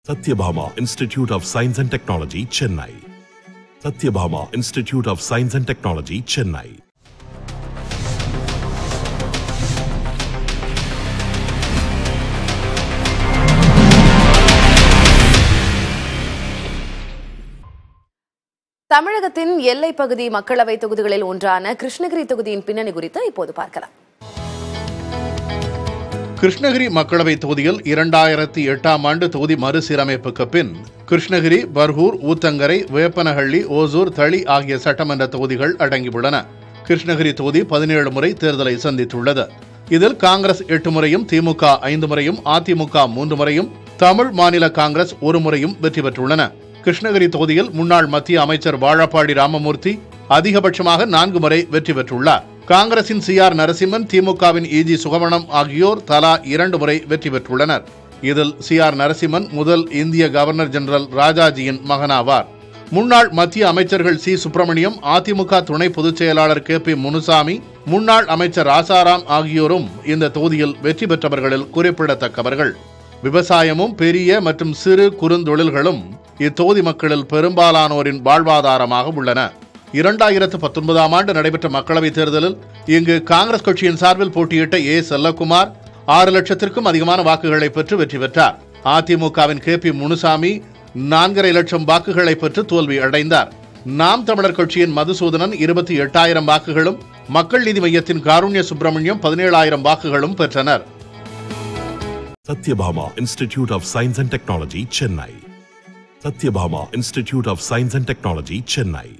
Satyabhama Institute of Science and Technology, Chennai. Satyabhama Institute of Science and Technology, Chennai. தமிழகத்தின் எல்லைப் பகுதி மக்களவை தொகுதிகளில் ஒன்றான கிருஷ்ணகிரி தொகுதியின் பின்னணி குறித்து இப்போது பார்க்கலாம். கிருஷ்ணகிரி மக்களவை தொகுதியில் 2008ஆம் ஆண்டு தொகுதி மறுசீரமைப்புக்கு பின் கிருஷ்ணகிரி, பர்கூர், ஊத்தங்கரை, வேப்பனஹள்ளி, ஓசூர், தளி ஆகிய சட்டமன்ற தொகுதிகள் அடங்கியுள்ளன. கிருஷ்ணகிரி தொகுதி 17 முறை தேர்தலை சந்தித்துள்ளது. இதில் காங்கிரஸ் 8 முறையும், திமுக 5 முறையும், அதிமுக 3 முறையும், தமிழ் மாநில காங்கிரஸ் 1 முறையும் வெற்றி பெற்றுள்ளன. கிருஷ்ணகிரி தொகுதியில் முன்னாள் மத்திய அமைச்சர் வாழப்பாடி ராமமூர்த்தி அதிகபட்சமாக 4 முறை வெற்றி பெற்றுள்ளார். காங்கிரசின் CR நரசிம்மன், திமுகவின் EG சுகமணம் ஆகியோர் தலா 2 முறை வெற்றி பெற்றுள்ளனர். இதில் CR நரசிம்மன் முதல் இந்திய கவர்னர் ஜெனரல் ராஜாஜியின் மகனாவார். முன்னாள் மத்திய அமைச்சர்கள் C. சுப்பிரமணியம், அதிமுக துணை பொதுச் செயலாளர் KP முனுசாமி, முன்னாள் அமைச்சர் ராசாராம் ஆகியோரும் இந்த தொகுதியில் வெற்றி பெற்றவர்களில் குறிப்பிடத்தக்கவர்கள். விவசாயமும் பெரிய மற்றும் சிறு குறுந்தொழில்களும் இத்தொகுதி மக்களில் பெரும்பாலானோரின் வாழ்வாதாரமாக உள்ளன. 2019ஆம் ஆண்டு நடைபெற்ற மக்களவைத் தேர்தலில் இங்கு காங்கிரஸ் கட்சியின் சார்பில் போட்டியிட்ட A. செல்லக்குமார் 6 லட்சத்திற்கும் அதிகமான வாக்குகளை பெற்று வெற்றி பெற்றார். அதிமுகவின் KP முனுசாமி 4.5 லட்சம் வாக்குகளை பெற்று தோல்வி அடைந்தார். நாம் தமிழர் கட்சியின் மதுசூதனன் 28,000 வாக்குகளும், மக்கள் நீதி மையத்தின் காருண்ய சுப்பிரமணியம் 17,000 வாக்குகளும் பெற்றனர். Satyabhama Institute of Science and Technology, Chennai. Satyabhama Institute of Science and Technology, Chennai.